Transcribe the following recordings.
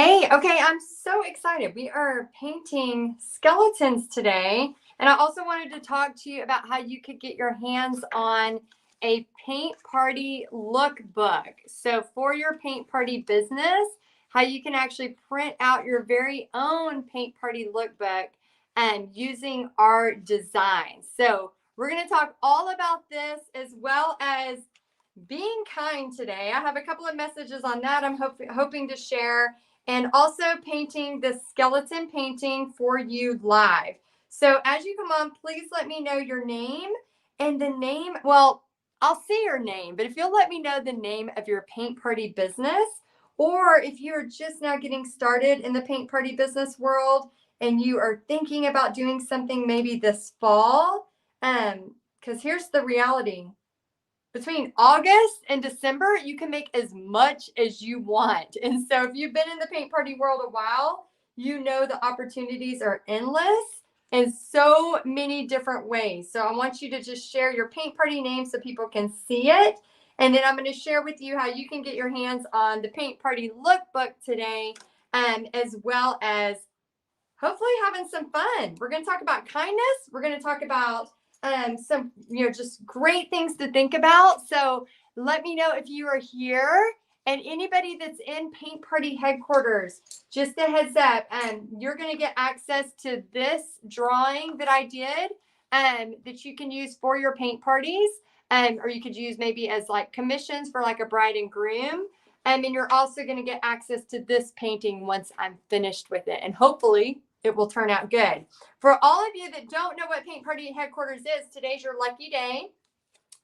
Hey, okay, I'm so excited. We are painting skeletons today. And I also wanted to talk to you about how you could get your hands on a paint party lookbook. So, for your paint party business, how you can actually print out your very own paint party lookbook and using our design. So, we're going to talk all about this as well as being kind today. I have a couple of messages on that I'm hoping to share, and also painting the skeleton painting for you live. So as you come on, please let me know your name and the name. Well, I'll see your name, but if you'll let me know the name of your paint party business, or if you're just now getting started in the paint party business world and you are thinking about doing something maybe this fall, because here's the reality. Between August and December, you can make as much as you want. And so if you've been in the paint party world a while, you know the opportunities are endless in so many different ways. So I want you to just share your paint party name so people can see it. And then I'm going to share with you how you can get your hands on the paint party lookbook today, as well as hopefully having some fun. We're going to talk about kindness. We're going to talk about some, just great things to think about. So let me know if you are here. And anybody that's in Paint Party headquarters, just a heads up, you're going to get access to this drawing that I did that you can use for your paint parties. Or you could use maybe as like commissions for like a bride and groom. And then you're also going to get access to this painting once I'm finished with it. And hopefully it will turn out good. For all of you that don't know what Paint Party headquarters is, today's your lucky day.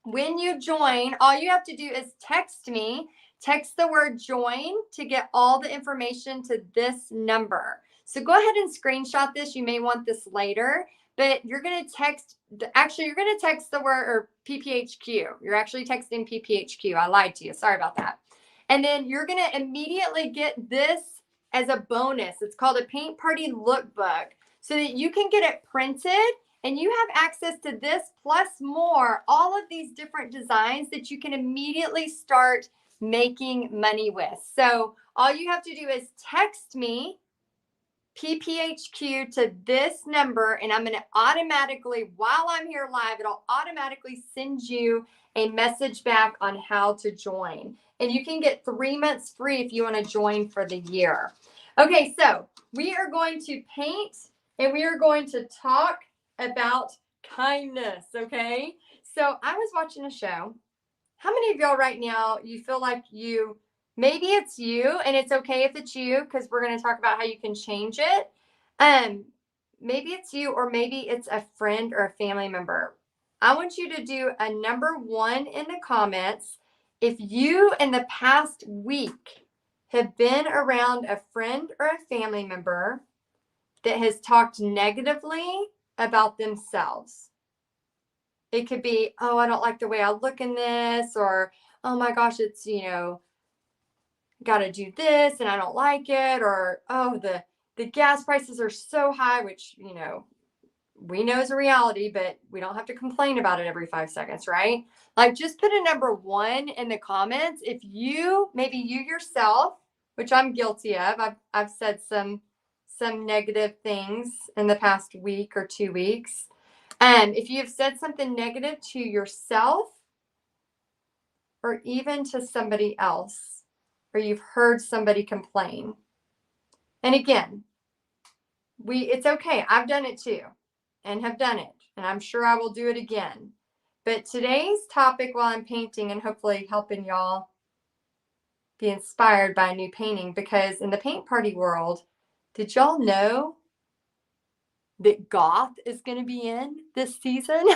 When you join, all you have to do is text me. Text the word join to get all the information to this number. So go ahead and screenshot this. You may want this later, but you're going to text, you're going to text the word or PPHQ. You're actually texting PPHQ. I lied to you. Sorry about that. And then you're going to immediately get this as a bonus. It's called a Paint Party Lookbook so that you can get it printed and you have access to this plus more, all of these different designs that you can immediately start making money with. So all you have to do is text me PPHQ to this number, and I'm going to automatically, while I'm here live, it'll automatically send you a message back on how to join. And you can get 3 months free if you want to join for the year. Okay, so we are going to paint and we are going to talk about kindness, okay? So I was watching a show. How many of y'all right now, you feel like maybe it's you, and it's okay if it's you, because we're going to talk about how you can change it. Maybe it's you, or maybe it's a friend or a family member. I want you to do a number 1 in the comments if you in the past week have been around a friend or a family member that has talked negatively about themselves. It could be, oh, I don't like the way I look in this, or, oh my gosh, it's, got to do this and I don't like it, or, oh, the gas prices are so high, which, we know is a reality, but we don't have to complain about it every 5 seconds, right? Like, just put a number 1 in the comments if maybe you yourself, which I'm guilty of. I've said some negative things in the past week or 2 weeks. If you've said something negative to yourself or even to somebody else, or you've heard somebody complain. And again, it's okay. I've done it too and have done it. And I'm sure I will do it again. But today's topic, while I'm painting and hopefully helping y'all be inspired by a new painting, because in the paint party world, did y'all know that goth is going to be in this season?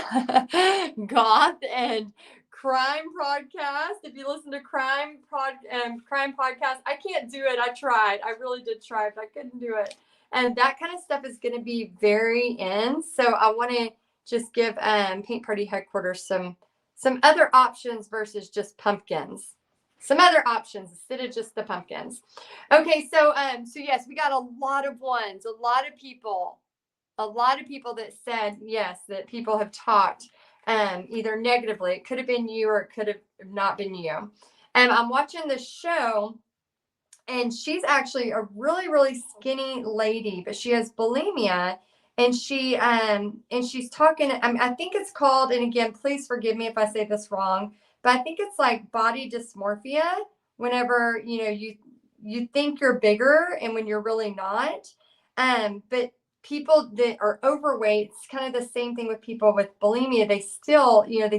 Goth and crime podcast. If you listen to crime podcast, I can't do it. I tried. I really did try, but I couldn't do it. And that kind of stuff is going to be very in. So I want to just give Paint Party headquarters some other options versus just pumpkins. Some other options instead of just the pumpkins. Okay, so yes, we got a lot of ones, a lot of people that said yes, that people have talked either negatively. It could have been you or it could have not been you. I'm watching this show, and she's actually a really, really skinny lady, but she has bulimia. And she's talking, I think it's called, and again, please forgive me if I say this wrong, but I think it's like body dysmorphia, whenever, you think you're bigger and when you're really not. But people that are overweight, it's kind of the same thing with people with bulimia. They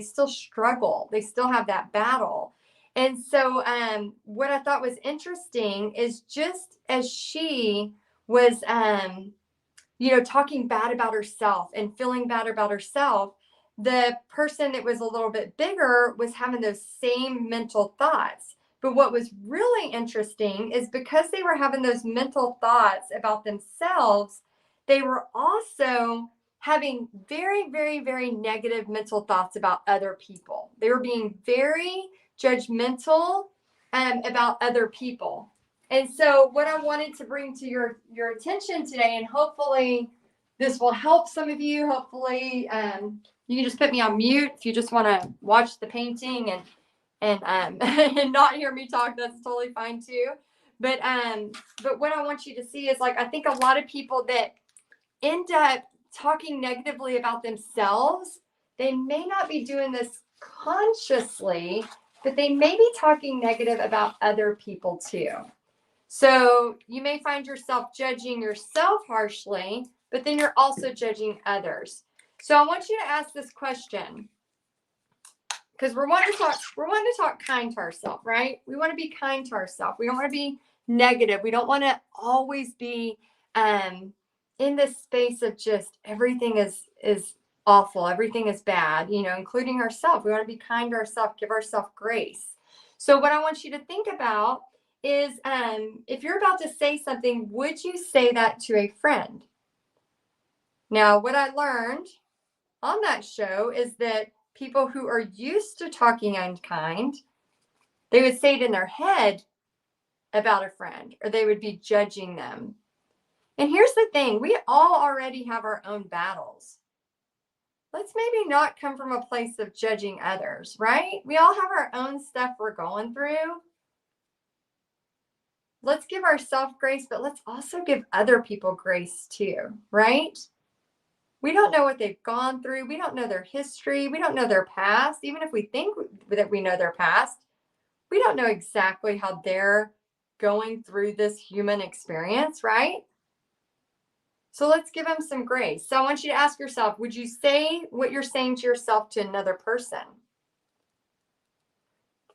still struggle. They still have that battle. And so what I thought was interesting is, just as she was, talking bad about herself and feeling bad about herself, the person that was a little bit bigger was having those same mental thoughts. But what was really interesting is, because they were having those mental thoughts about themselves, they were also having very, very, very negative mental thoughts about other people. They were being very judgmental about other people. And so what I wanted to bring to your attention today, and hopefully this will help some of you. Hopefully you can just put me on mute if you just want to watch the painting and and not hear me talk. That's totally fine too. But what I want you to see is, like, I think a lot of people that end up talking negatively about themselves, they may not be doing this consciously, but they may be talking negative about other people too. So you may find yourself judging yourself harshly, but then you're also judging others. So I want you to ask this question, because we're wanting to talk kind to ourselves, right? We want to be kind to ourselves. We don't want to be negative. We don't want to always be in this space of just everything is awful, everything is bad, including ourselves. We want to be kind to ourselves, give ourselves grace. So what I want you to think about is, if you're about to say something, would you say that to a friend? Now, what I learned on that show is that people who are used to talking unkind, they would say it in their head about a friend, or they would be judging them. And here's the thing, we all already have our own battles. Let's maybe not come from a place of judging others, right? We all have our own stuff we're going through. Let's give ourselves grace, but let's also give other people grace too, right? We don't know what they've gone through. We don't know their history. We don't know their past. Even if we think that we know their past, we don't know exactly how they're going through this human experience, right? So let's give them some grace. So I want you to ask yourself, would you say what you're saying to yourself to another person?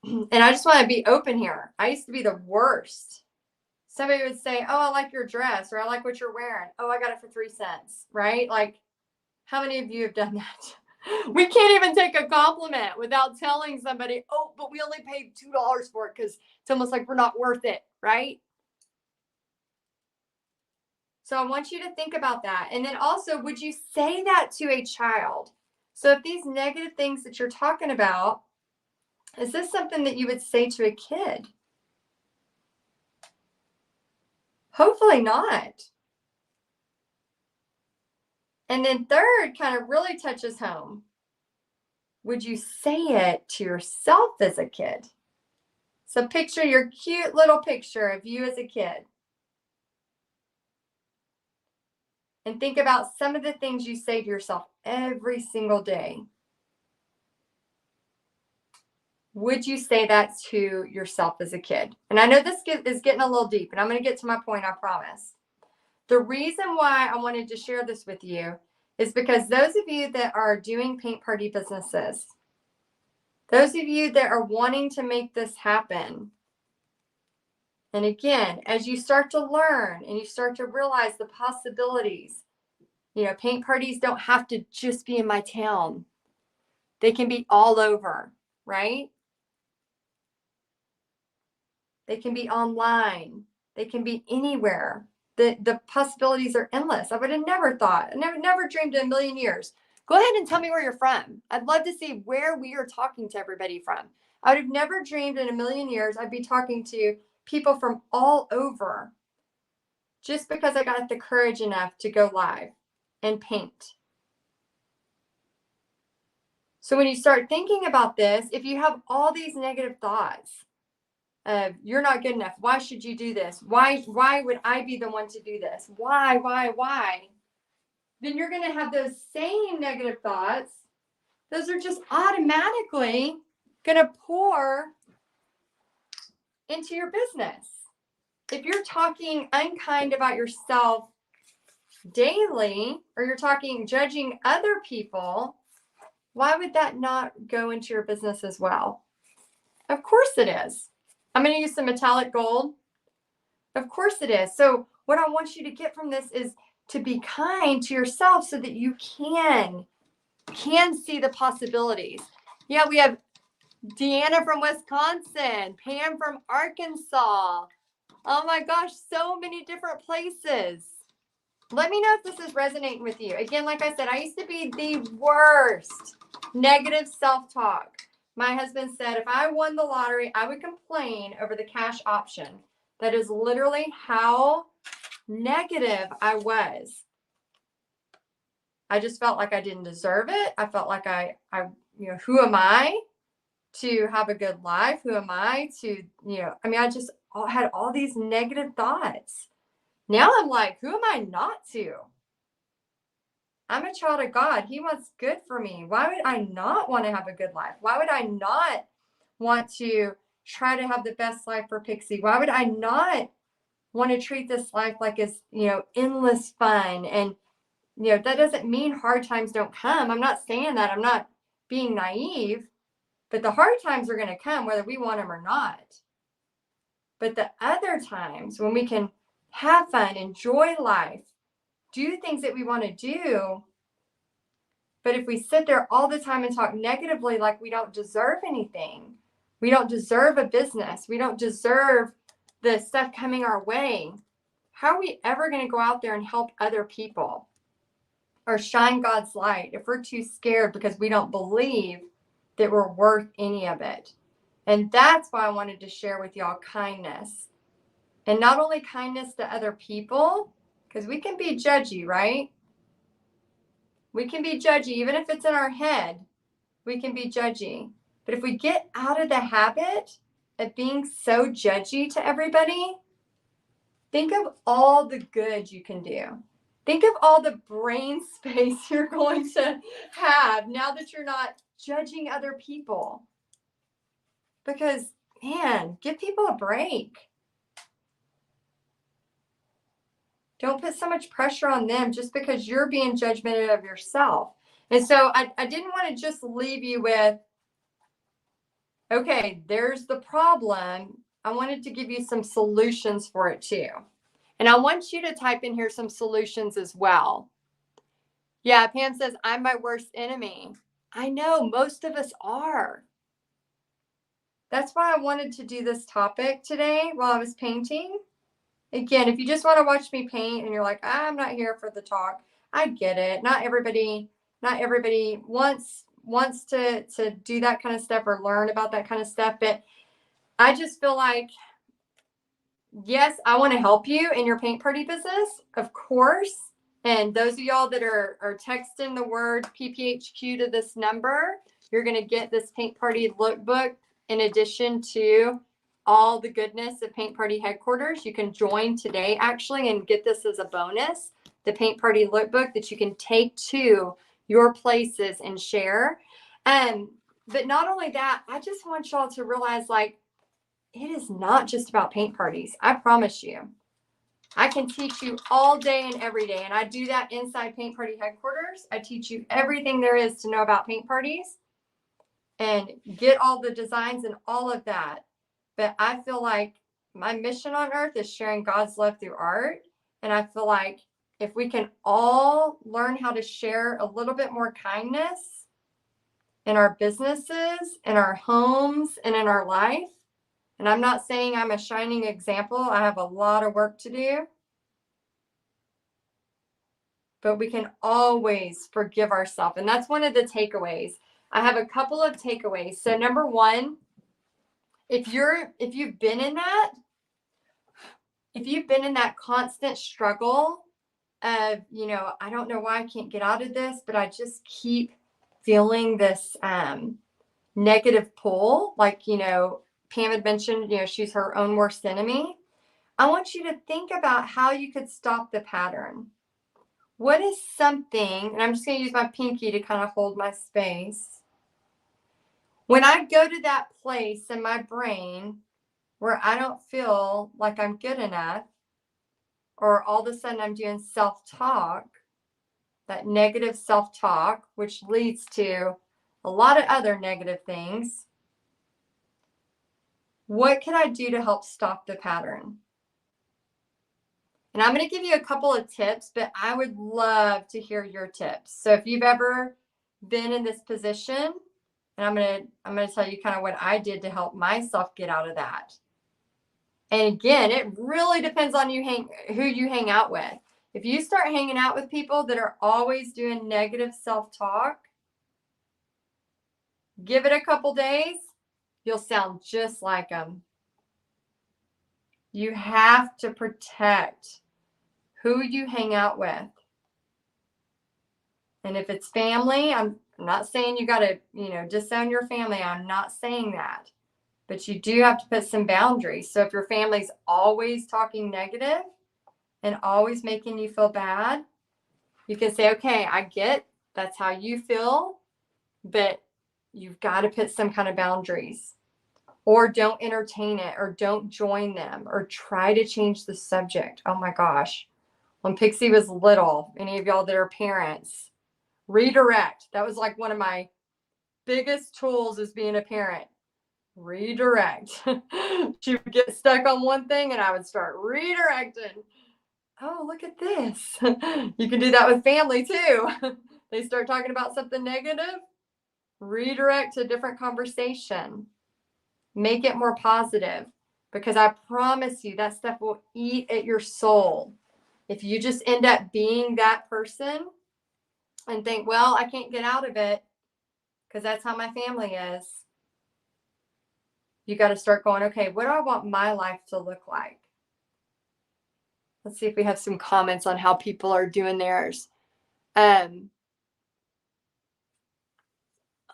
And I just want to be open here. I used to be the worst. Somebody would say, oh, I like your dress, or I like what you're wearing. Oh, I got it for 3 cents, right? Like, how many of you have done that? We can't even take a compliment without telling somebody, oh, but we only paid $2 for it, because it's almost like we're not worth it, right? So I want you to think about that. And then also, would you say that to a child? So if these negative things that you're talking about, is this something that you would say to a kid? Hopefully not. And then third kind of really touches home. Would you say it to yourself as a kid? So picture your cute little picture of you as a kid. And think about some of the things you say to yourself every single day. Would you say that to yourself as a kid? And I know this is getting a little deep, and I'm going to get to my point, I promise. The reason why I wanted to share this with you is because those of you that are doing paint party businesses, those of you that are wanting to make this happen, and again, as you start to learn and you start to realize the possibilities, paint parties don't have to just be in my town. They can be all over, right? They can be online. They can be anywhere. The possibilities are endless. I would have never thought, I never dreamed in a million years. Go ahead and tell me where you're from. I'd love to see where we are talking to everybody from. I would have never dreamed in a million years I'd be talking to people from all over, just because I got the courage enough to go live and paint. So when you start thinking about this, if you have all these negative thoughts you're not good enough. Why should you do this? Why would I be the one to do this? Why? Then you're going to have those same negative thoughts. Those are just automatically going to pour into your business. If you're talking unkind about yourself daily, or you're talking judging other people, why would that not go into your business as well? Of course it is. I'm going to use some metallic gold. Of course it is. So what I want you to get from this is to be kind to yourself so that you can see the possibilities. Yeah, we have Deanna from Wisconsin, Pam from Arkansas. Oh my gosh, so many different places. Let me know if this is resonating with you. Again, like I said, I used to be the worst negative self-talk. My husband said if I won the lottery, I would complain over the cash option. That is literally how negative I was. I just felt like I didn't deserve it. I felt like I who am I to have a good life? Who am I to, I just had all these negative thoughts. Now I'm like, who am I not to? I'm a child of God. He wants good for me. Why would I not want to have a good life? Why would I not want to try to have the best life for Pixie? Why would I not want to treat this life like it's, endless fun? And, that doesn't mean hard times don't come. I'm not saying that. I'm not being naive, but the hard times are going to come whether we want them or not. But the other times when we can have fun, enjoy life, do things that we want to do. But if we sit there all the time and talk negatively, like we don't deserve anything, we don't deserve a business, we don't deserve the stuff coming our way, how are we ever going to go out there and help other people or shine God's light if we're too scared because we don't believe that we're worth any of it? And that's why I wanted to share with y'all kindness. And not only kindness to other people, because we can be judgy, right? We can be judgy, even if it's in our head, we can be judgy. But if we get out of the habit of being so judgy to everybody, think of all the good you can do. Think of all the brain space you're going to have now that you're not judging other people. Because, man, give people a break. Don't put so much pressure on them just because you're being judgmental of yourself. And so I didn't want to just leave you with, okay, there's the problem. I wanted to give you some solutions for it too. And I want you to type in here some solutions as well. Yeah, Pam says, I'm my worst enemy. I know, most of us are. That's why I wanted to do this topic today while I was painting. Again, if you just want to watch me paint and you're like, I'm not here for the talk, I get it. Not everybody wants to do that kind of stuff or learn about that kind of stuff. But I just feel like, yes, I want to help you in your paint party business, of course. And those of y'all that are texting the word PPHQ to this number, you're going to get this paint party lookbook in addition to all the goodness of Paint Party Headquarters. You can join today actually and get this as a bonus, the Paint Party lookbook that you can take to your places and share. But not only that, I just want y'all to realize, like, it is not just about paint parties. I promise you. I can teach you all day and every day. And I do that inside Paint Party Headquarters. I teach you everything there is to know about paint parties and get all the designs and all of that. But I feel like my mission on earth is sharing God's love through art. And I feel like if we can all learn how to share a little bit more kindness in our businesses, in our homes, and in our life, and I'm not saying I'm a shining example. I have a lot of work to do. But we can always forgive ourselves. And that's one of the takeaways. I have a couple of takeaways. So number one, if you've been in that constant struggle of, I don't know why I can't get out of this, but I just keep feeling this negative pull, like, Pam had mentioned, she's her own worst enemy. I want you to think about how you could stop the pattern. What is something, and I'm just going to use my pinky to kind of hold my space. When I go to that place in my brain where I don't feel like I'm good enough, or all of a sudden I'm doing self-talk, that negative self-talk, which leads to a lot of other negative things, what can I do to help stop the pattern? And I'm going to give you a couple of tips, but I would love to hear your tips. So if you've ever been in this position, and I'm going to tell you kind of what I did to help myself get out of that. And again, it really depends on who you hang out with. If you start hanging out with people that are always doing negative self-talk, give it a couple days, you'll sound just like them. You have to protect who you hang out with. And if it's family, I'm not saying you got to, disown your family. I'm not saying that. But you do have to put some boundaries. So if your family's always talking negative and always making you feel bad, you can say, okay, I get that's how you feel, but you've got to put some kind of boundaries. Or don't entertain it, or don't join them, or try to change the subject. Oh my gosh. When Pixie was little, any of y'all that are parents, redirect. That was like one of my biggest tools as being a parent. Redirect. She would get stuck on one thing and I would start redirecting. Oh, look at this. You can do that with family too. They start talking about something negative, redirect to a different conversation. Make it more positive, because I promise you that stuff will eat at your soul. If you just end up being that person and think, well, I can't get out of it because that's how my family is. You got to start going, okay, what do I want my life to look like? Let's see if we have some comments on how people are doing theirs. Oh,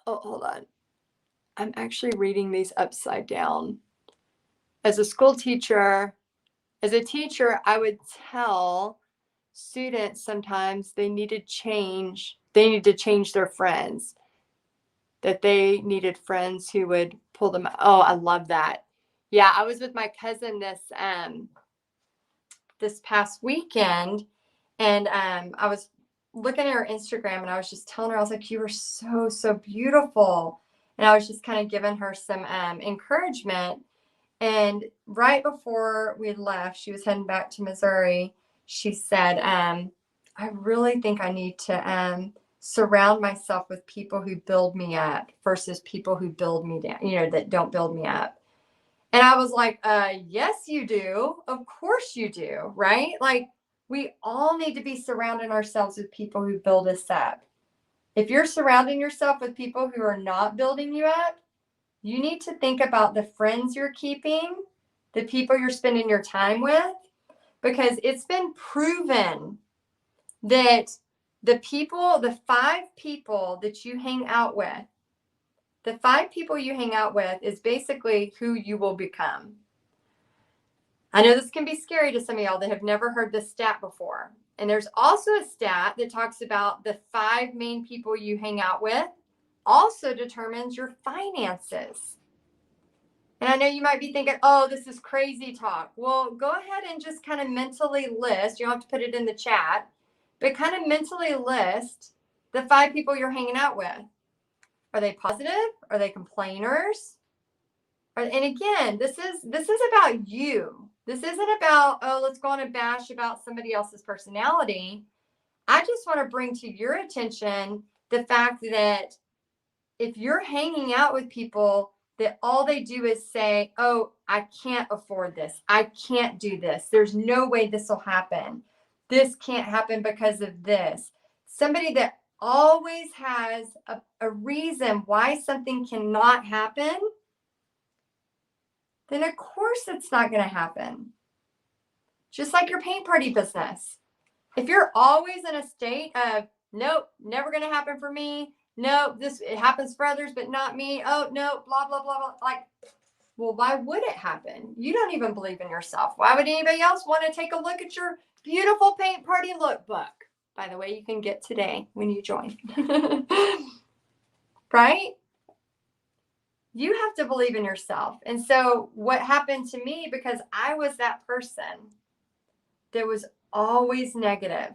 hold on. I'm actually reading these upside down. As a teacher, I would tell students sometimes they need to change their friends, that they needed friends who would pull them. Oh, I love that. Yeah, I was with my cousin this past weekend, and I was looking at her Instagram, and I was just telling her, I was like, you were so, so beautiful. And I was just kind of giving her some encouragement. And right before we left, she was heading back to Missouri. She said, I really think I need to surround myself with people who build me up versus people who build me down, that don't build me up. And I was like, yes, you do. Of course you do, right? Like, we all need to be surrounding ourselves with people who build us up. If you're surrounding yourself with people who are not building you up, you need to think about the friends you're keeping, the people you're spending your time with, because it's been proven that the 5 people that you hang out with, the 5 people you hang out with is basically who you will become. I know this can be scary to some of y'all that have never heard this stat before. And there's also a stat that talks about the 5 main people you hang out with also determines your finances. And I know you might be thinking, oh, this is crazy talk. Well, go ahead and just kind of mentally list. You don't have to put it in the chat, but kind of mentally list the 5 people you're hanging out with. Are they positive? Are they complainers? And again, this is about you. This isn't about, oh, let's go on a bash about somebody else's personality. I just want to bring to your attention the fact that if you're hanging out with people that all they do is say, oh, I can't afford this. I can't do this. There's no way this will happen. This can't happen because of this. Somebody that always has a reason why something cannot happen, then of course it's not going to happen. Just like your paint party business. If you're always in a state of, nope, never going to happen for me. Nope, it happens for others, but not me. Oh, no, blah, blah, blah, blah. Like, Well, why would it happen? You don't even believe in yourself. Why would anybody else want to take a look at your beautiful paint party lookbook? By the way, you can get today when you join. Right? You have to believe in yourself. And so what happened to me, because I was that person that was always negative,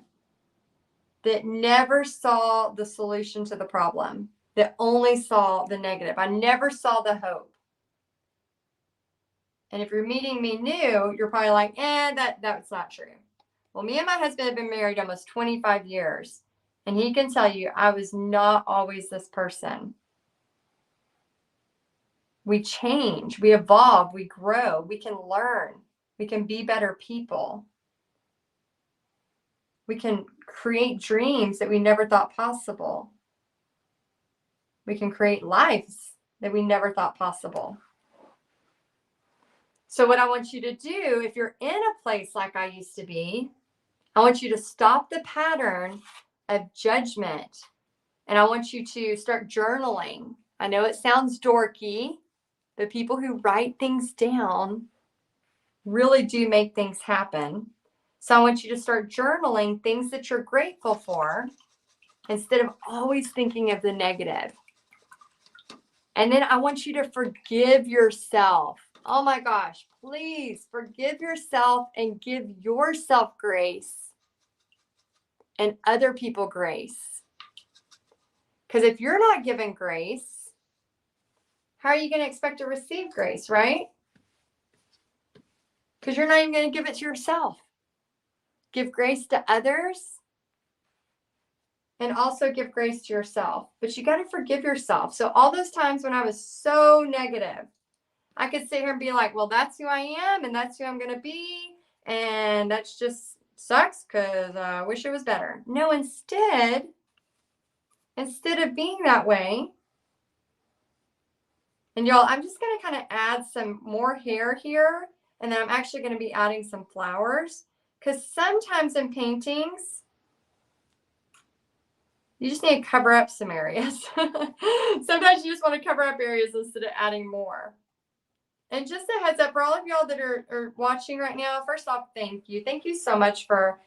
that never saw the solution to the problem, that only saw the negative. I never saw the hope. And if you're meeting me new, you're probably like, that's not true. Well, me and my husband have been married almost 25 years. And he can tell you, I was not always this person. We change, we evolve, we grow, we can learn, we can be better people. We can create dreams that we never thought possible. We can create lives that we never thought possible. So what I want you to do, if you're in a place like I used to be, I want you to stop the pattern of judgment. And I want you to start journaling. I know it sounds dorky, but people who write things down really do make things happen. So I want you to start journaling things that you're grateful for instead of always thinking of the negative. And then I want you to forgive yourself. Oh my gosh, please forgive yourself and give yourself grace and other people grace. Because if you're not given grace, how are you going to expect to receive grace, right? Because you're not even going to give it to yourself. Give grace to others and also give grace to yourself. But you got to forgive yourself. So all those times when I was so negative, I could sit here and be like, well, that's who I am and that's who I'm going to be. And that's just sucks because I wish it was better. No, instead of being that way, and y'all, I'm just going to kind of add some more hair here. And then I'm actually going to be adding some flowers. Because sometimes in paintings, you just need to cover up some areas. Sometimes you just want to cover up areas instead of adding more. And just a heads up for all of y'all that are watching right now. First off, thank you. Thank you so much for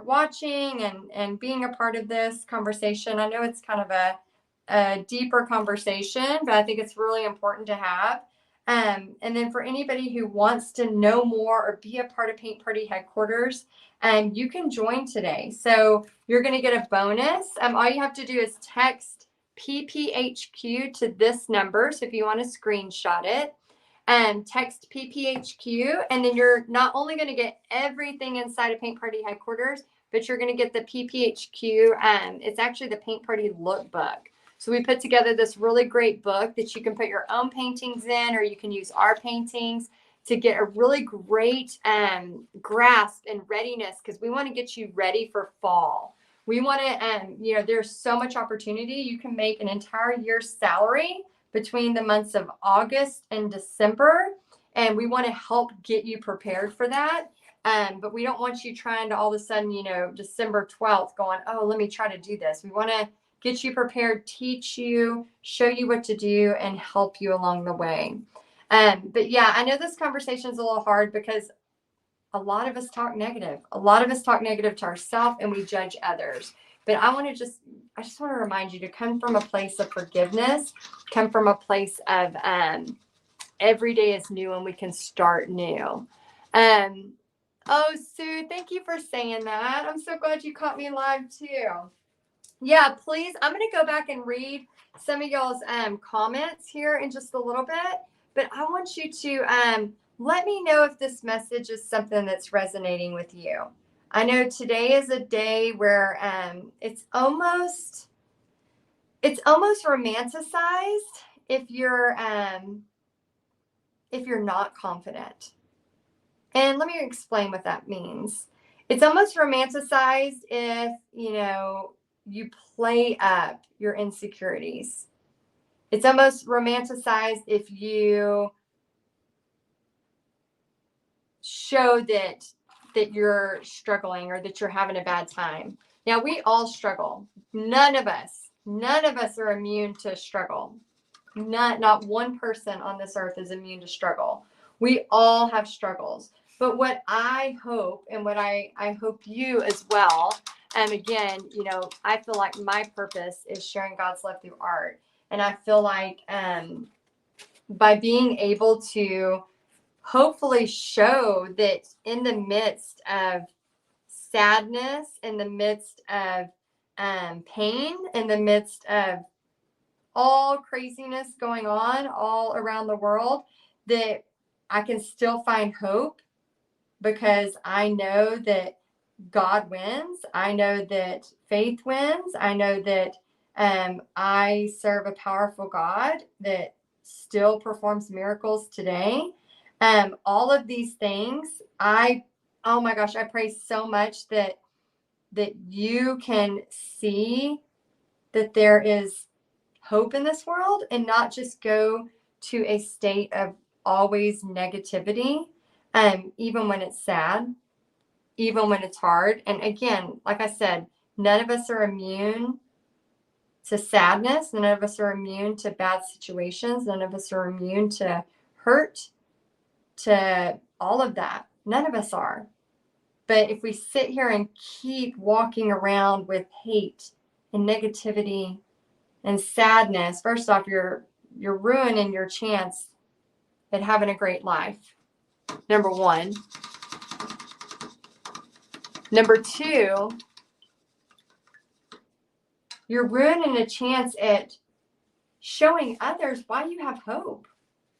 watching and being a part of this conversation. I know it's kind of a deeper conversation, but I think it's really important to have. And then for anybody who wants to know more or be a part of Paint Party Headquarters, you can join today. So you're going to get a bonus. All you have to do is text PPHQ to this number. So if you want to screenshot it, text PPHQ, and then you're not only going to get everything inside of Paint Party Headquarters, but you're going to get the PPHQ. It's actually the Paint Party Lookbook. So we put together this really great book that you can put your own paintings in, or you can use our paintings to get a really great grasp and readiness, because we want to get you ready for fall. We want to, there's so much opportunity. You can make an entire year's salary between the months of August and December. And we want to help get you prepared for that. But we don't want you trying to all of a sudden, December 12th going, oh, let me try to do this. We want to get you prepared, teach you, show you what to do, and help you along the way. But yeah, I know this conversation is a little hard because a lot of us talk negative. A lot of us talk negative to ourselves and we judge others. But I just want to remind you to come from a place of forgiveness, come from a place of every day is new and we can start new. Oh, Sue, thank you for saying that. I'm so glad you caught me live too. Yeah, please. I'm going to go back and read some of y'all's comments here in just a little bit. But I want you to let me know if this message is something that's resonating with you. I know today is a day where it's almost romanticized if you're not confident. And let me explain what that means. It's almost romanticized if, you play up your insecurities. It's almost romanticized if you show that you're struggling or that you're having a bad time. Now, we all struggle. None of us are immune to struggle. Not one person on this earth is immune to struggle. We all have struggles. But what I hope, and what I hope you as well, and again, I feel like my purpose is sharing God's love through art. And I feel like by being able to hopefully show that in the midst of sadness, in the midst of pain, in the midst of all craziness going on all around the world, that I can still find hope, because I know that God wins. I know that faith wins. I know that I serve a powerful God that still performs miracles today. All of these things, oh my gosh, I pray so much that you can see that there is hope in this world, and not just go to a state of always negativity, even when it's sad, even when it's hard. And again, like I said, none of us are immune to sadness. None of us are immune to bad situations. None of us are immune to hurt, to all of that. None of us are. But if we sit here and keep walking around with hate and negativity and sadness, first off, you're ruining your chance at having a great life. Number one. Number two, you're ruining a chance at showing others why you have hope,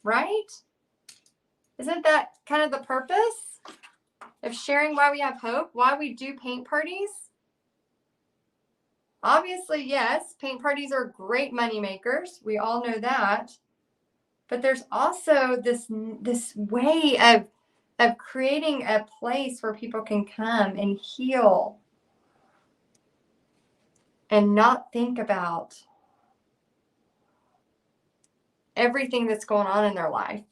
right? Isn't that kind of the purpose of sharing why we have hope, why we do paint parties? Obviously, yes, paint parties are great money makers. We all know that. But there's also this way of creating a place where people can come and heal and not think about everything that's going on in their life.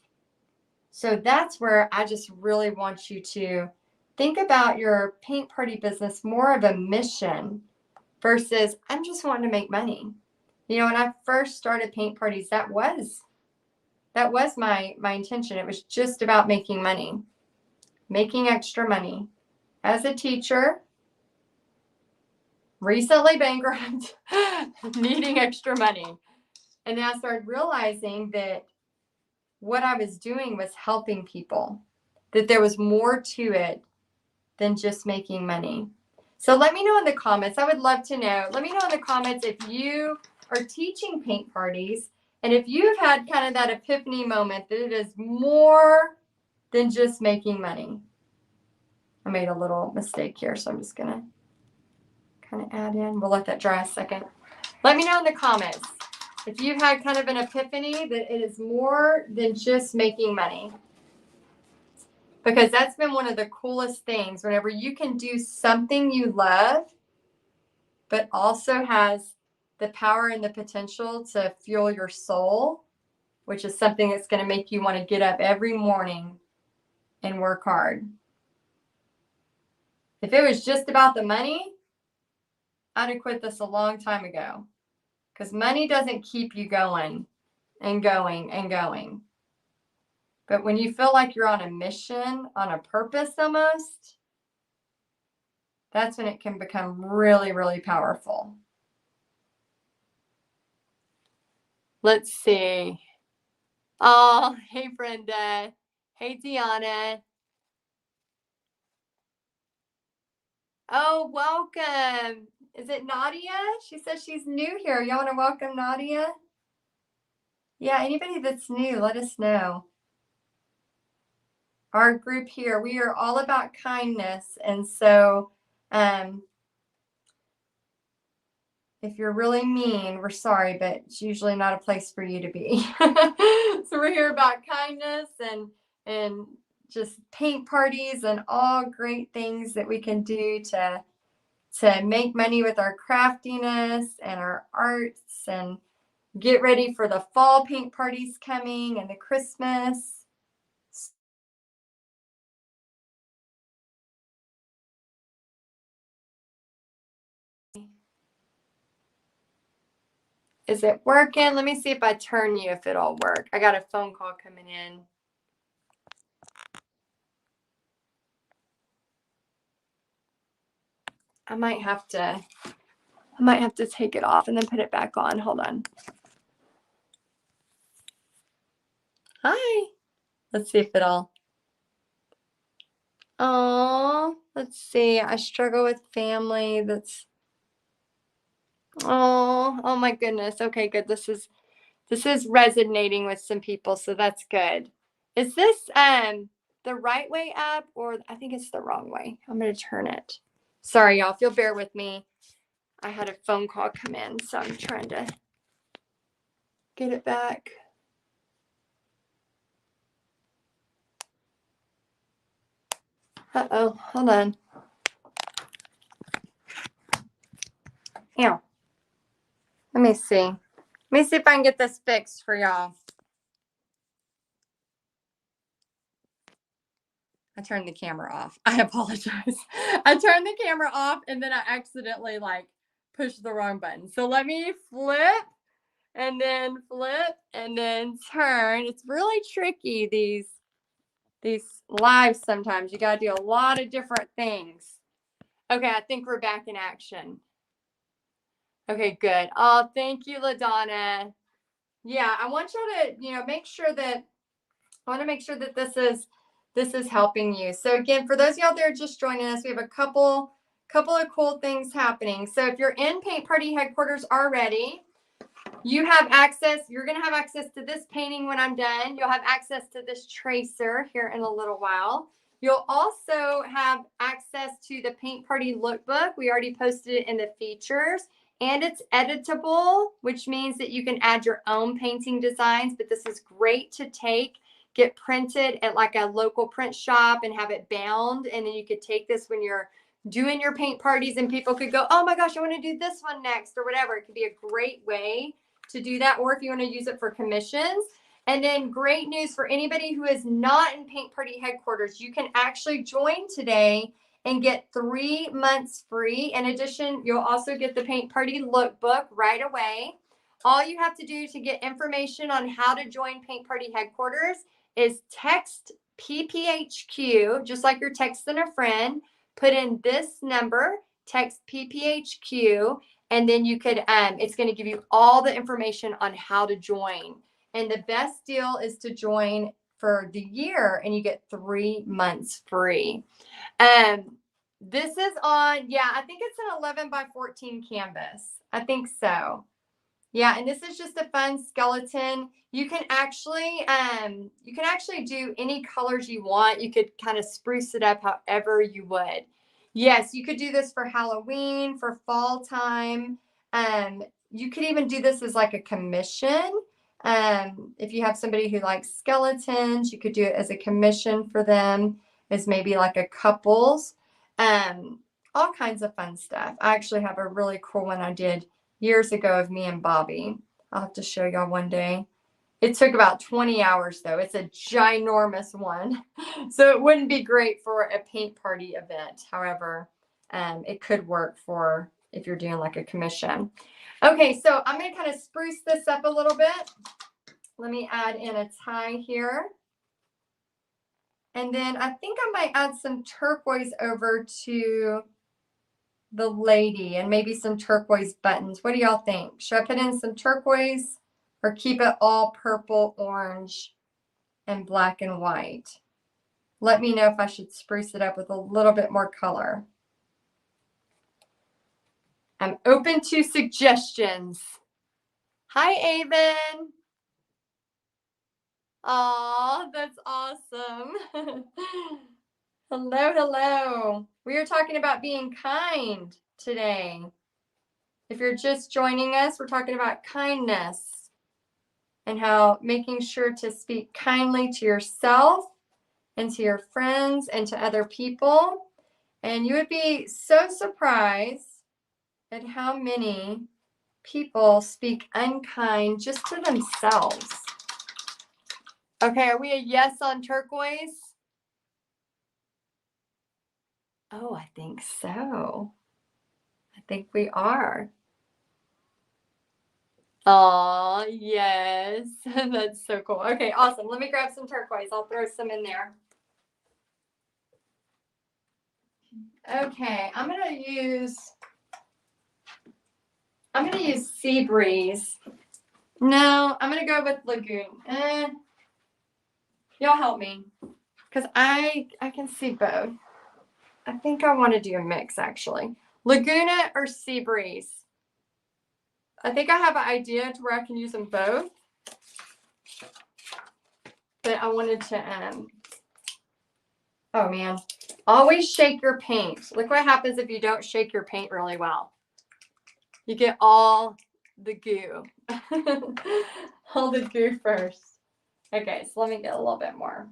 So that's where I just really want you to think about your paint party business more of a mission versus I'm just wanting to make money. When I first started paint parties, that was my intention. It was just about making money, making extra money. As a teacher, recently bankrupt, needing extra money. And then I started realizing that what I was doing was helping people, that there was more to it than just making money. So let me know in the comments. I would love to know. Let me know in the comments if you are teaching paint parties and if you've had kind of that epiphany moment that it is more than just making money. I made a little mistake here, so I'm just going to kind of add in. We'll let that dry a second. Let me know in the comments if you've had kind of an epiphany that it is more than just making money. Because that's been one of the coolest things, whenever you can do something you love, but also has the power and the potential to fuel your soul, which is something that's going to make you want to get up every morning and work hard. If it was just about the money, I'd have quit this a long time ago, because money doesn't keep you going and going and going. But when you feel like you're on a mission, on a purpose almost, that's when it can become really, really powerful. Let's see. Oh, hey, Brenda. Hey, Deanna. Oh, welcome. Is it Nadia? She says she's new here. Y'all want to welcome Nadia? Yeah, anybody that's new, let us know. Our group here, we are all about kindness. And so if you're really mean, we're sorry, but it's usually not a place for you to be. So we're here about kindness and just paint parties and all great things that we can do to make money with our craftiness and our arts, and get ready for the fall paint parties coming and the Christmas. Is it working? Let me see if I turn you, if it'll work. I got a phone call coming in. I might have to take it off and then put it back on. Hold on. Hi. Let's see if it'll. Oh, let's see. I struggle with family. Oh my goodness. Okay, good. This is resonating with some people, so that's good. Is this the right way up, or I think it's the wrong way? I'm gonna turn it. Sorry, y'all. If you'll bear with me. I had a phone call come in, so I'm trying to get it back. Uh-oh, hold on. Here. Let me see. Let me see if I can get this fixed for y'all. I turned the camera off. I apologize. I turned the camera off and then I accidentally pushed the wrong button. So let me flip and then turn. It's really tricky, these lives sometimes. You gotta do a lot of different things. Okay, I think we're back in action. Okay, good. Oh, thank you, LaDonna. Yeah, I want you to, make sure that this is helping you. So again, for those of you out there just joining us, we have a couple of cool things happening. So if you're in Paint Party headquarters already, you have access. You're going to have access to this painting when I'm done. You'll have access to this tracer here in a little while. You'll also have access to the Paint Party lookbook. We already posted it in the features. And it's editable, which means that you can add your own painting designs. But this is great to get printed at a local print shop and have it bound. And then you could take this when you're doing your paint parties and people could go, oh my gosh, I want to do this one next or whatever. It could be a great way to do that, or if you want to use it for commissions. And then great news for anybody who is not in Paint Party headquarters, you can actually join today and get 3 months free. In addition, you'll also get the Paint Party lookbook right away. All you have to do to get information on how to join Paint Party headquarters is text PPHQ, just like you're texting a friend. Put in this number, text PPHQ, and then you could, it's going to give you all the information on how to join. And the best deal is to join for the year and you get 3 months free. This is on, yeah, I think it's an 11 by 14 canvas. I think so. Yeah, and this is just a fun skeleton. You can actually do any colors you want. You could kind of spruce it up however you would. Yes, you could do this for Halloween, for fall time. You could even do this as a commission. If you have somebody who likes skeletons, you could do it as a commission for them, as maybe a couples. All kinds of fun stuff. I actually have a really cool one I did years ago of me and Bobby. I'll have to show y'all one day. It took about 20 hours though. It's a ginormous one. So it wouldn't be great for a paint party event. However, it could work for if you're doing a commission. Okay, so I'm going to kind of spruce this up a little bit. Let me add in a tie here. And then I think I might add some turquoise over to the lady and maybe some turquoise buttons. What do y'all think? Should I put in some turquoise or keep it all purple, orange, and black and white? Let me know if I should spruce it up with a little bit more color. I'm open to suggestions. Hi, Avon. Aw, that's awesome. Hello. We are talking about being kind today. If you're just joining us, we're talking about kindness and how making sure to speak kindly to yourself and to your friends and to other people. And you would be so surprised at how many people speak unkind just to themselves. Okay, are we a yes on turquoise? Oh, I think so. I think we are. Oh, yes. That's so cool. Okay, awesome. Let me grab some turquoise. I'll throw some in there. Okay, I'm gonna use Sea Breeze. No, I'm gonna go with Lagoon. Y'all help me, because I can see both. I think I want to do a mix actually. Laguna or Sea Breeze. I think I have an idea to where I can use them both, but I wanted to oh man, always shake your paint. Look what happens if you don't shake your paint really well. You get all the goo. All the goo first. Okay, so let me get a little bit more.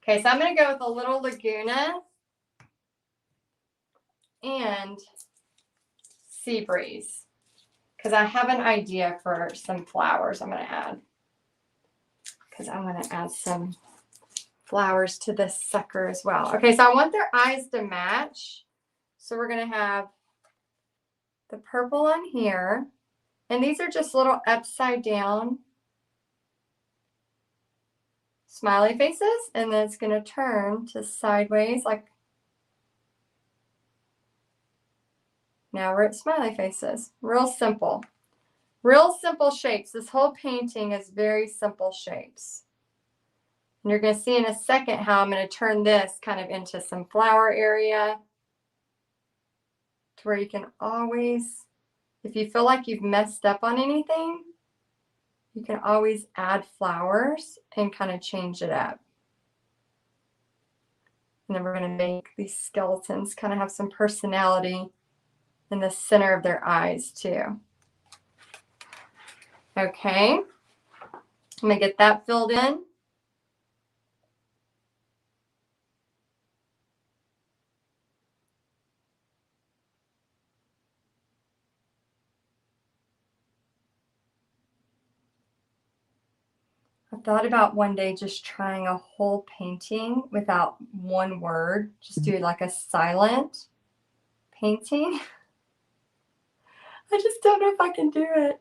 Okay, so I'm going to go with a little Laguna and Sea Breeze because I have an idea for some flowers I'm going to add. Because I want to add some flowers to this sucker as well. Okay, so I want their eyes to match. So we're going to have the purple on here. And these are just little upside down smiley faces. And then it's going to turn to sideways like now we're at smiley faces. Real simple. Real simple shapes. This whole painting is very simple shapes. And you're going to see in a second how I'm going to turn this kind of into some flower area to where you can always, if you feel like you've messed up on anything, you can always add flowers and kind of change it up. And then we're going to make these skeletons kind of have some personality in the center of their eyes too. Okay, I'm going to get that filled in. I thought about one day just trying a whole painting without one word, just do like a silent painting. I just don't know if I can do it.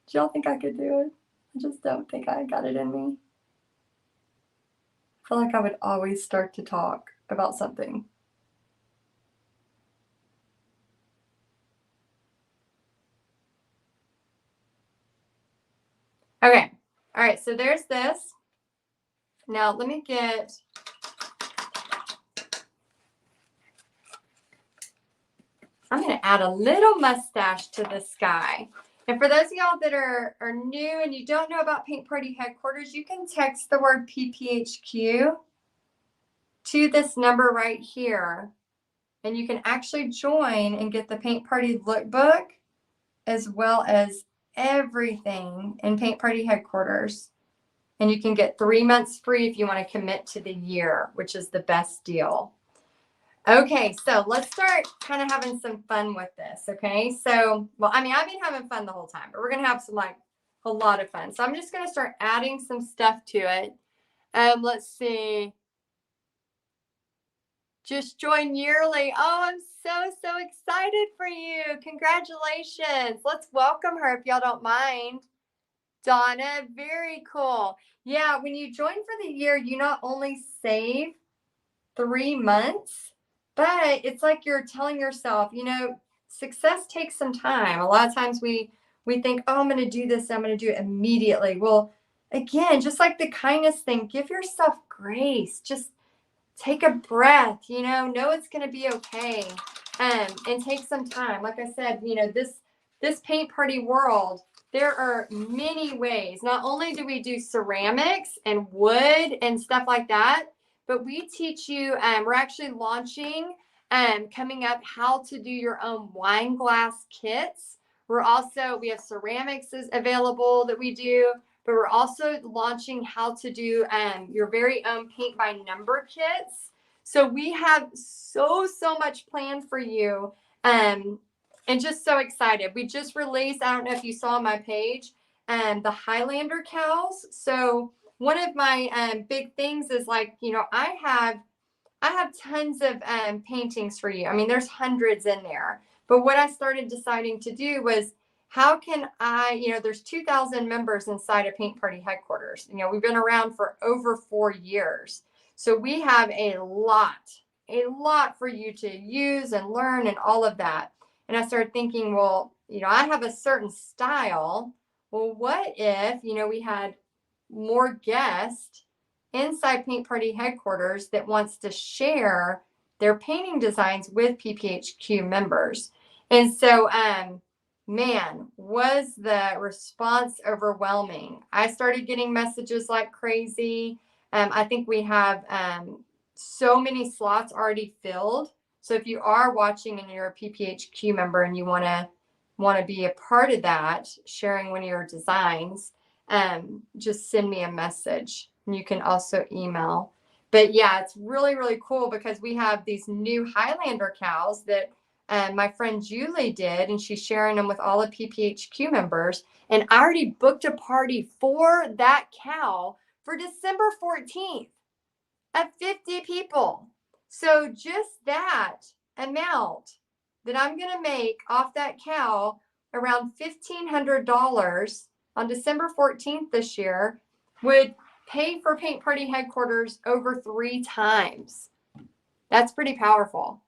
Do y'all think I could do it? I just don't think I got it in me. I feel like I would always start to talk about something. Okay. All right. So there's this. Now let me get. I'm going to add a little mustache to this guy. And for those of y'all that are new and you don't know about Paint Party Headquarters, you can text the word PPHQ to this number right here. And you can actually join and get the Paint Party Lookbook as well as everything in Paint Party Headquarters. And you can get 3 months free if you want to commit to the year, which is the best deal. Okay, so let's start kind of having some fun with this, okay? So, well, I mean, I've been having fun the whole time, but we're going to have some, like, a lot of fun. So I'm just going to start adding some stuff to it. Let's see. Just join yearly. Oh, I'm so excited for you. Congratulations. Let's welcome her if y'all don't mind. Donna, very cool. Yeah, when you join for the year, you not only save 3 months, but it's like you're telling yourself, you know, success takes some time. A lot of times we think, oh, I'm going to do this. I'm going to do it immediately. Well, again, just like the kindness thing, give yourself grace. Just take a breath, you know it's going to be okay. And take some time. Like I said, you know, this paint party world, there are many ways. Not only do we do ceramics and wood and stuff like that, but we teach you, we're actually launching coming up how to do your own wine glass kits. We have ceramics is available that we do, but we're also launching how to do your very own paint by number kits. So we have so much planned for you, and just so excited. We just released, I don't know if you saw on my page, the Highlander cows. So one of my big things is, like, you know, I have tons of paintings for you. I mean, there's hundreds in there. But what I started deciding to do was how can I, there's 2,000 members inside of Paint Party headquarters. We've been around for over 4 years. So we have a lot for you to use and learn and all of that. And I started thinking, well, I have a certain style. Well, what if, we had more guests inside Paint Party headquarters that wants to share their painting designs with PPHQ members? And so, man, was the response overwhelming. I started getting messages like crazy. I think we have so many slots already filled. So if you are watching and you're a PPHQ member and you want to be a part of that, sharing one of your designs, just send me a message. And you can also email. But yeah, it's really, really cool because we have these new Highlander cows that my friend Julie did, and she's sharing them with all the PPHQ members. And I already booked a party for that cow for December 14th of 50 people. So just that amount that I'm going to make off that cow, around $1,500 on December 14th this year, would pay for Paint Party headquarters over 3 times. That's pretty powerful.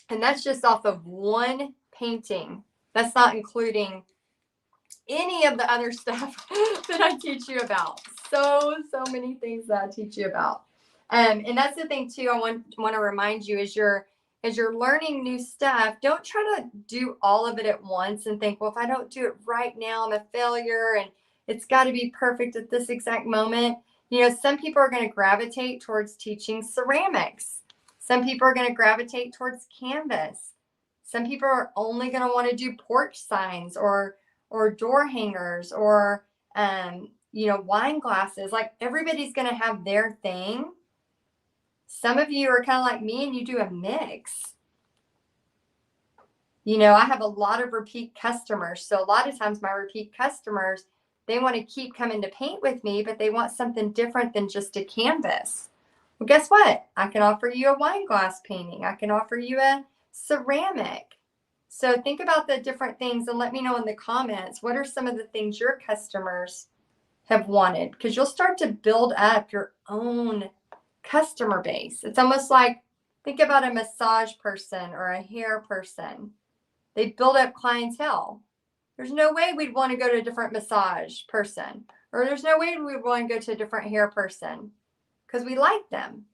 And that's just off of one painting. That's not including any of the other stuff that I teach you about. So many things that I teach you about. And that's the thing too, I want to remind you as you're learning new stuff, don't try to do all of it at once and think, well, if I don't do it right now, I'm a failure and it's got to be perfect at this exact moment. Some people are going to gravitate towards teaching ceramics. Some people are going to gravitate towards canvas. Some people are only going to want to do porch signs or door hangers or, wine glasses. Like everybody's going to have their thing. Some of you are kind of like me and you do a mix. I have a lot of repeat customers. So a lot of times my repeat customers, they want to keep coming to paint with me, but they want something different than just a canvas. Well, guess what? I can offer you a wine glass painting. I can offer you a ceramic. So think about the different things and let me know in the comments, what are some of the things your customers have wanted? Because you'll start to build up your own customer base. It's almost like, think about a massage person or a hair person. They build up clientele. There's no way we'd want to go to a different massage person, or there's no way we'd want to go to a different hair person because we like them.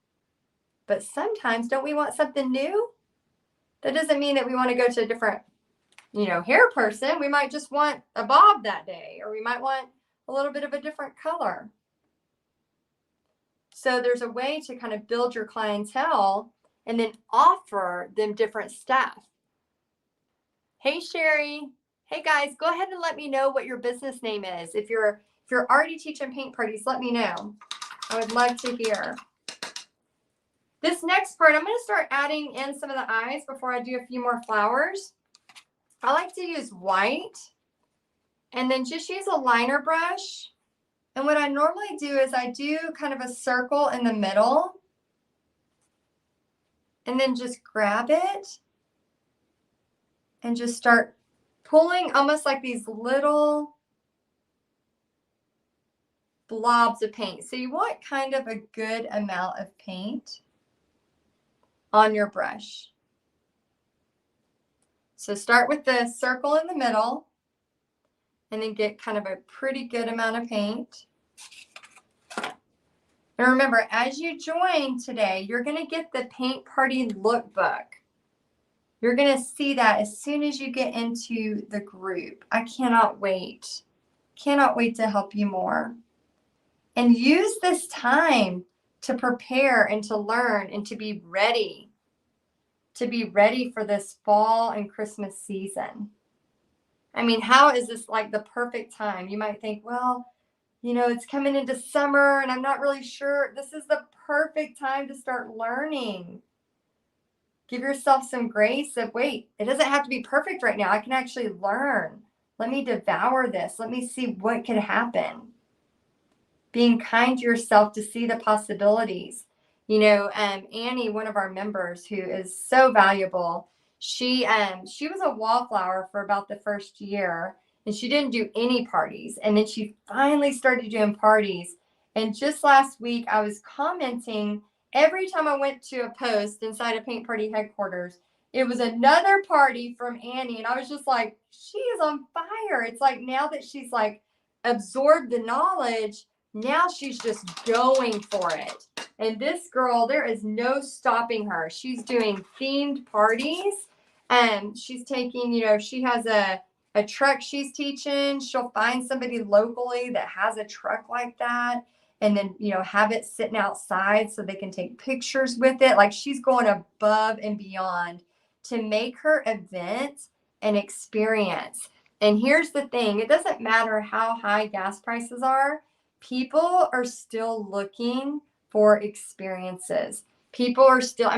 But sometimes, don't we want something new? That doesn't mean that we want to go to a different, hair person. We might just want a bob that day, or we might want a little bit of a different color. So there's a way to kind of build your clientele and then offer them different stuff. Hey, Sherry. Hey, guys, go ahead and let me know what your business name is. If you're already teaching paint parties, let me know. I would love to hear. This next part, I'm going to start adding in some of the eyes before I do a few more flowers. I like to use white and then just use a liner brush. And what I normally do is I do kind of a circle in the middle and then just grab it and just start pulling almost like these little blobs of paint. So you want kind of a good amount of paint on your brush. So start with the circle in the middle and then get kind of a pretty good amount of paint. And remember, as you join today, you're going to get the Paint Party lookbook. You're going to see that as soon as you get into the group. I cannot wait. Cannot wait to help you more. And use this time to prepare and to learn and to be ready. To be ready for this fall and Christmas season. I mean, how is this like the perfect time? You might think, well, it's coming into summer and I'm not really sure. This is the perfect time to start learning. Give yourself some grace of, wait, it doesn't have to be perfect right now. I can actually learn. Let me devour this. Let me see what could happen. Being kind to yourself to see the possibilities. Annie, one of our members who is so valuable, She was a wallflower for about the first year, and she didn't do any parties. And then she finally started doing parties. And just last week, I was commenting every time I went to a post inside of Paint Party headquarters, it was another party from Annie. And I was just like, she is on fire. It's like now that she's like absorbed the knowledge, now she's just going for it. And this girl, there is no stopping her. She's doing themed parties. And she's taking, she has a truck she's teaching. She'll find somebody locally that has a truck like that. And then, have it sitting outside so they can take pictures with it. Like, she's going above and beyond to make her event an experience. And here's the thing. It doesn't matter how high gas prices are. People are still looking for experiences. People are still,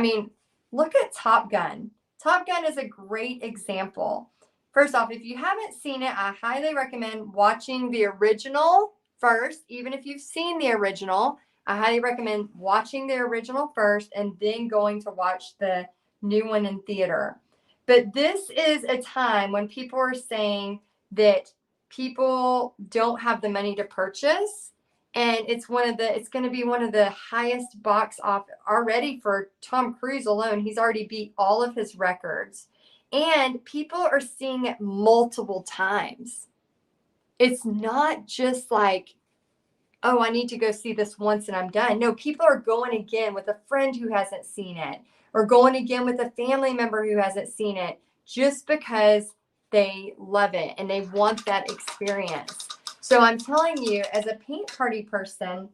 look at Top Gun. Top Gun is a great example. First off, if you haven't seen it, I highly recommend watching the original first. Even if you've seen the original, I highly recommend watching the original first and then going to watch the new one in theater. But this is a time when people are saying that people don't have the money to purchase. And it's going to be one of the highest box office already for Tom Cruise alone. He's already beat all of his records. And people are seeing it multiple times. It's not just like, oh, I need to go see this once and I'm done. No, people are going again with a friend who hasn't seen it, or going again with a family member who hasn't seen it, just because they love it and they want that experience. So I'm telling you, as a paint party person,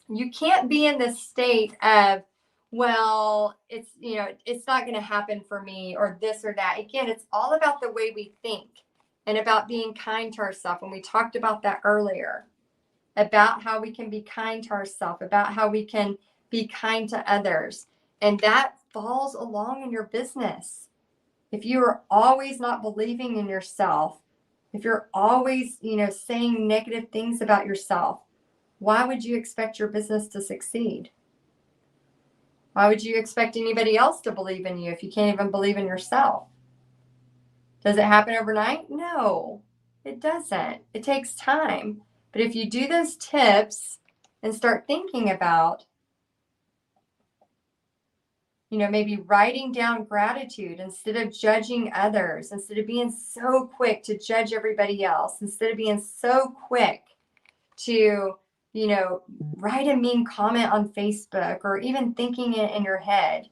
you can't be in this state of, well, it's not going to happen for me, or this or that. Again, it's all about the way we think and about being kind to ourselves. And we talked about that earlier, about how we can be kind to ourselves, about how we can be kind to others. And that falls along in your business. If you are always not believing in yourself, if you're always, saying negative things about yourself, why would you expect your business to succeed? Why would you expect anybody else to believe in you if you can't even believe in yourself? Does it happen overnight? No, it doesn't. It takes time. But if you do those tips and start thinking about, maybe writing down gratitude instead of judging others, instead of being so quick to judge everybody else, instead of being so quick to, write a mean comment on Facebook, or even thinking it in your head,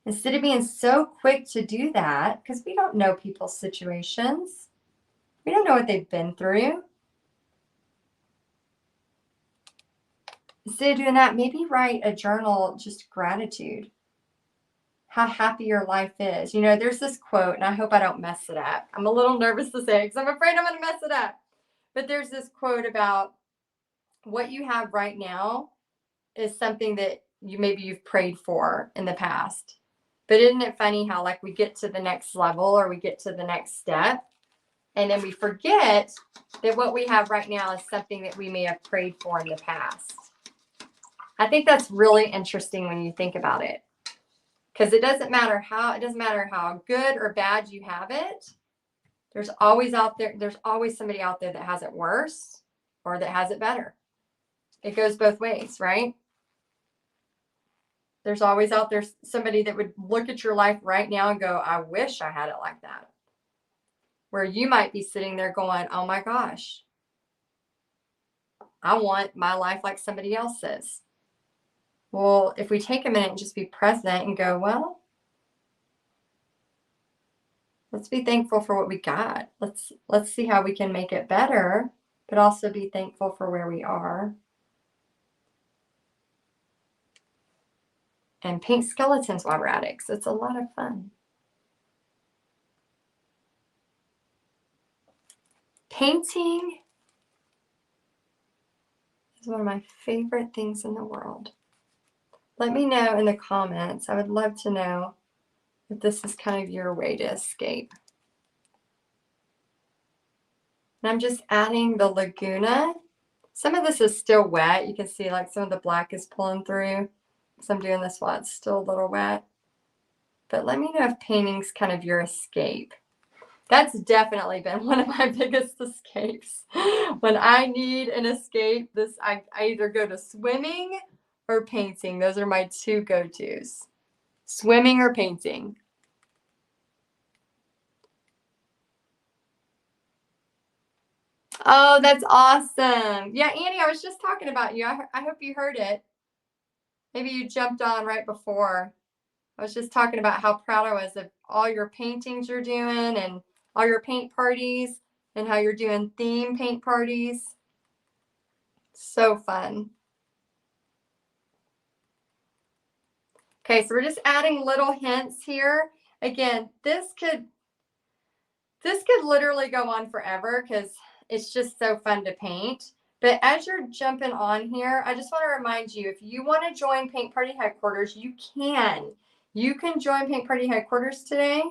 instead of being so quick to do that, because we don't know people's situations. We don't know what they've been through. Instead of doing that, maybe write a journal, just gratitude. How happy your life is. There's this quote, and I hope I don't mess it up. I'm a little nervous to say it because I'm afraid I'm going to mess it up. But there's this quote about what you have right now is something that you've prayed for in the past. But isn't it funny how, like, we get to the next level, or we get to the next step, and then we forget that what we have right now is something that we may have prayed for in the past. I think that's really interesting when you think about it. Because it doesn't matter how good or bad you have it. There's always somebody out there that has it worse or that has it better. It goes both ways, right? There's always out there somebody that would look at your life right now and go, I wish I had it like that. Where you might be sitting there going, oh my gosh, I want my life like somebody else's. Well, if we take a minute and just be present and go, well, let's be thankful for what we got. Let's see how we can make it better, but also be thankful for where we are. And paint skeletons while we're at it, 'cause it's a lot of fun. Painting is one of my favorite things in the world. Let me know in the comments. I would love to know if this is kind of your way to escape. And I'm just adding the Laguna. Some of this is still wet. You can see like some of the black is pulling through. So I'm doing this while it's still a little wet. But let me know if painting's kind of your escape. That's definitely been one of my biggest escapes. When I need an escape, I either go to swimming or painting. Those are my two go-tos. Swimming or painting. Oh, that's awesome. Yeah, Annie, I was just talking about you. I hope you heard it. Maybe you jumped on right before. I was just talking about how proud I was of all your paintings you're doing and all your paint parties and how you're doing theme paint parties. So fun. Okay, so we're just adding little hints here. Again, this could literally go on forever because it's just so fun to paint. But as you're jumping on here, I just want to remind you, if you want to join Paint Party Headquarters, you can. You can join Paint Party Headquarters today.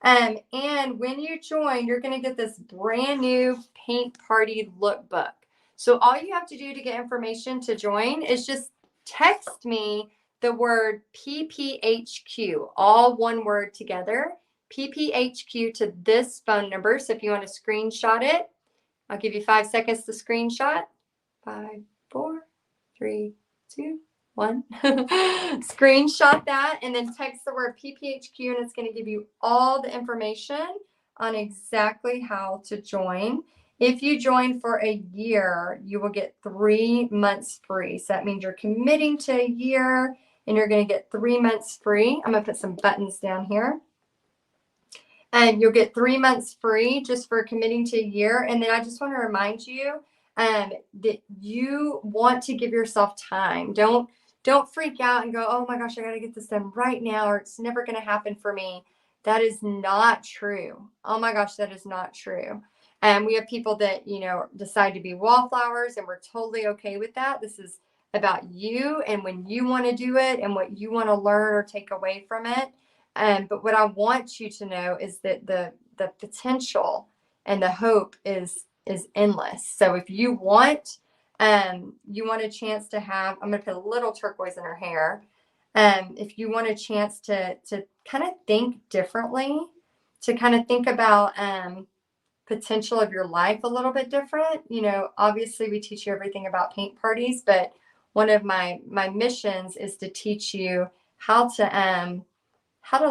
And when you join, you're going to get this brand new Paint Party lookbook. So all you have to do to get information to join is just text me the word PPHQ, all one word together, PPHQ to this phone number. So if you want to screenshot it, I'll give you 5 seconds to screenshot. 5, 4, 3, 2, 1. Screenshot that and then text the word PPHQ, and it's going to give you all the information on exactly how to join. If you join for a year, you will get 3 months free. So that means you're committing to a year and you're going to get 3 months free. I'm going to put some buttons down here. And you'll get 3 months free just for committing to a year. And then I just want to remind you that you want to give yourself time. Don't freak out and go, oh my gosh, I got to get this done right now, or it's never going to happen for me. That is not true. Oh my gosh, that is not true. And we have people that, decide to be wallflowers, and we're totally okay with that. This is about you and when you want to do it and what you want to learn or take away from it. But what I want you to know is that the potential and the hope is endless. So if you want a chance to have, I'm going to put a little turquoise in her hair. If you want a chance to kind of think differently, to kind of think about potential of your life a little bit different. Obviously we teach you everything about paint parties, but one of my missions is to teach you how to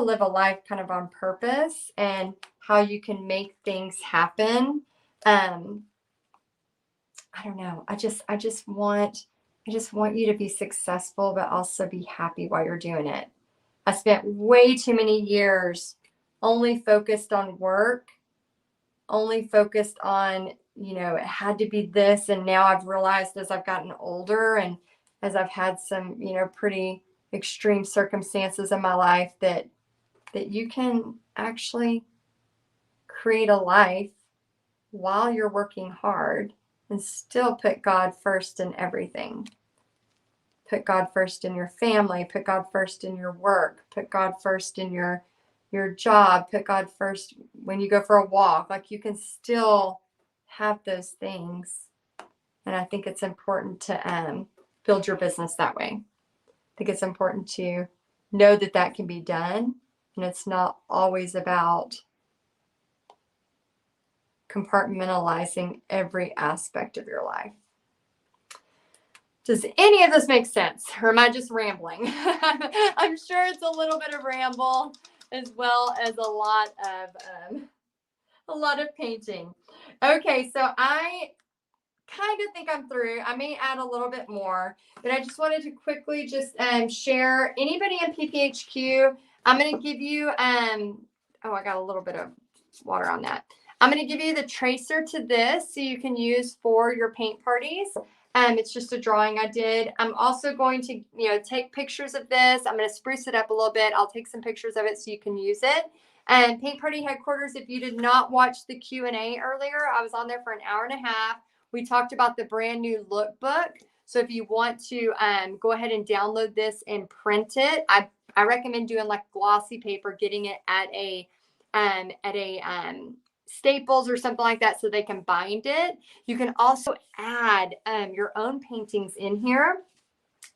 live a life kind of on purpose and how you can make things happen. I don't know. I just want you to be successful, but also be happy while you're doing it. I spent way too many years only focused on work, only focused on, it had to be this. And now I've realized as I've gotten older and as I've had some, pretty extreme circumstances in my life that you can actually create a life while you're working hard and still put God first in everything. Put God first in your family, put God first in your work, put God first in your job, put God first when you go for a walk. Like, you can still have those things. And I think it's important to build your business that way. I think it's important to know that can be done. And it's not always about compartmentalizing every aspect of your life. Does any of this make sense? Or am I just rambling? I'm sure it's a little bit of ramble as well as a lot of painting. Okay, so I kind of think I'm through. I may add a little bit more, but I just wanted to quickly just share. Anybody in PPHQ, I'm going to give you, I got a little bit of water on that. I'm going to give you the tracer to this so you can use for your paint parties. It's just a drawing I did. I'm also going to, take pictures of this. I'm going to spruce it up a little bit. I'll take some pictures of it so you can use it. And Paint Party Headquarters, if you did not watch the Q&A earlier, I was on there for an hour and a half. We talked about the brand new lookbook. So if you want to go ahead and download this and print it, I recommend doing like glossy paper, getting it at a Staples or something like that so they can bind it. You can also add your own paintings in here.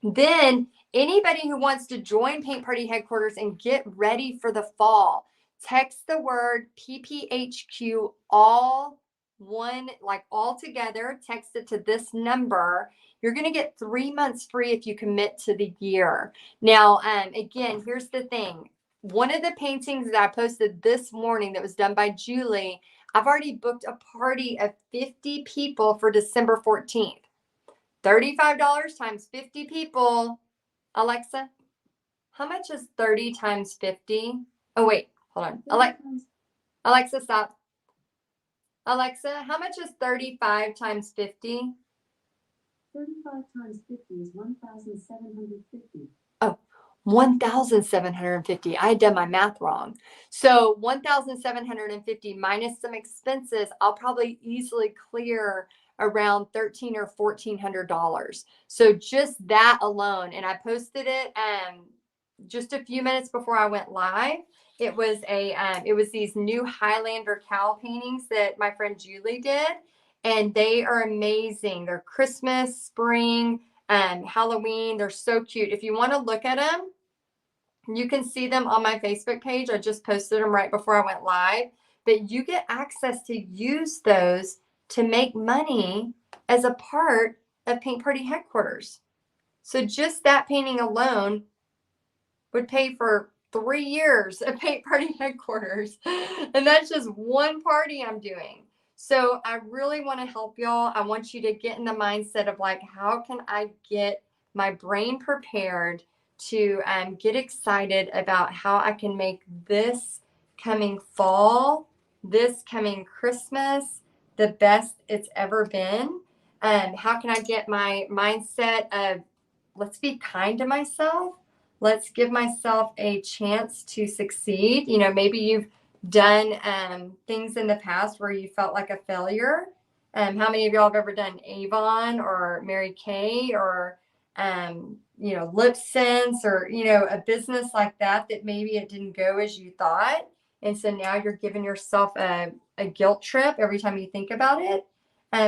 Then Anybody who wants to join Paint Party Headquarters and get ready for the fall, text the word PPHQ all one, like all together, text it to this number. You're going to get 3 months free if you commit to the year. Now, again, here's the thing. One of the paintings that I posted this morning that was done by Julie, I've already booked a party of 50 people for December 14th. $35 times 50 people. Alexa, how much is 30 times 50? Oh, wait, hold on. Alexa, stop. Alexa, how much is 35 times 50? 35 times 50 is 1,750. Oh, 1,750. I had done my math wrong. So 1,750 minus some expenses, I'll probably easily clear around $1,300 or $1,400. So just that alone, and I posted it just a few minutes before I went live. It was these new Highlander cow paintings that my friend Julie did, and they are amazing. They're Christmas, spring, Halloween. They're so cute. If you want to look at them, you can see them on my Facebook page. I just posted them right before I went live. But you get access to use those to make money as a part of Paint Party Headquarters. So just that painting alone would pay for 3 years of Paint Party Headquarters. And that's just one party I'm doing. So I really want to help y'all. I want you to get in the mindset of like, how can I get my brain prepared to get excited about how I can make this coming fall, this coming Christmas, the best it's ever been. How can I get my mindset of let's be kind to myself? Let's give myself a chance to succeed. You know, maybe you've done things in the past where you felt like a failure. How many of y'all have ever done Avon or Mary Kay or, Lip Sense or, a business like that maybe it didn't go as you thought. And so now you're giving yourself a guilt trip every time you think about it.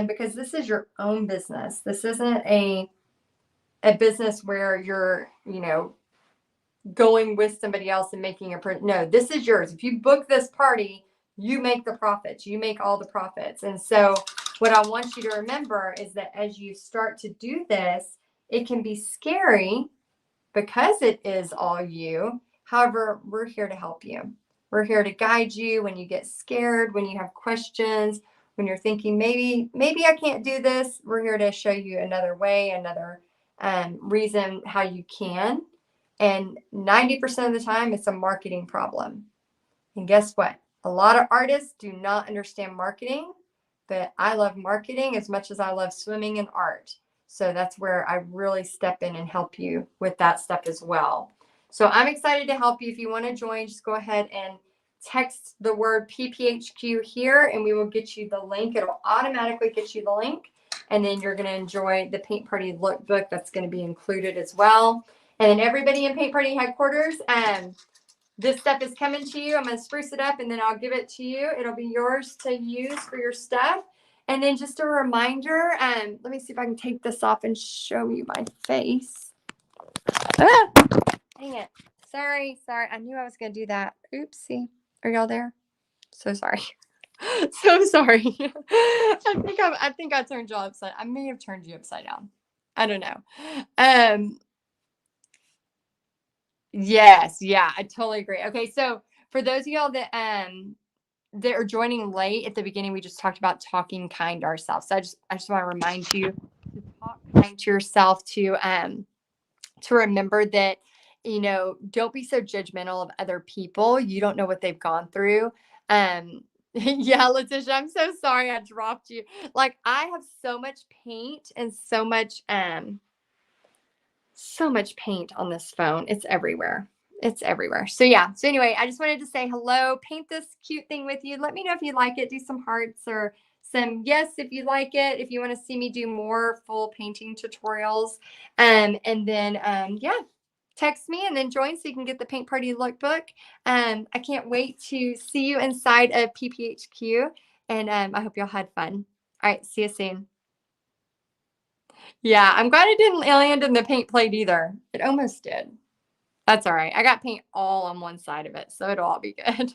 Because this is your own business. This isn't a business where you're, going with somebody else and making no, this is yours. If you book this party, you make the profits. You make all the profits. And so what I want you to remember is that as you start to do this, it can be scary because it is all you. However, we're here to help you. We're here to guide you when you get scared, when you have questions, when you're thinking maybe I can't do this. We're here to show you another way, another reason how you can. And 90% of the time, it's a marketing problem. And guess what? A lot of artists do not understand marketing, but I love marketing as much as I love swimming and art. So that's where I really step in and help you with that stuff as well. So I'm excited to help you. If you want to join, just go ahead and text the word PPHQ here and we will get you the link. It'll automatically get you the link. And then you're going to enjoy the Paint Party lookbook that's going to be included as well. And then everybody in Paint Party Headquarters, this stuff is coming to you. I'm going to spruce it up and then I'll give it to you. It'll be yours to use for your stuff. And then just a reminder, let me see if I can take this off and show you my face. Ah, dang it. Sorry. I knew I was going to do that. Oopsie. Are y'all there? So sorry. So sorry. I think I turned y'all upside. I may have turned you upside down. I don't know. Yes, yeah, I totally agree. Okay, so for those of y'all that are joining late at the beginning, we just talked about talking kind to ourselves. So I just want to remind you to talk kind to yourself, to remember that, don't be so judgmental of other people. You don't know what they've gone through. Yeah, Letitia, I'm so sorry I dropped you. Like I have so much paint and so much paint on this phone. It's everywhere. So yeah. So anyway, I just wanted to say hello, paint this cute thing with you. Let me know if you like it. Do some hearts or some yes if you like it. If you want to see me do more full painting tutorials. And then yeah, text me and then join so you can get the Paint Party lookbook. I can't wait to see you inside of PPHQ. And I hope y'all had fun. All right, see you soon. Yeah, I'm glad it didn't land in the paint plate either. It almost did. That's all right. I got paint all on one side of it, so it'll all be good.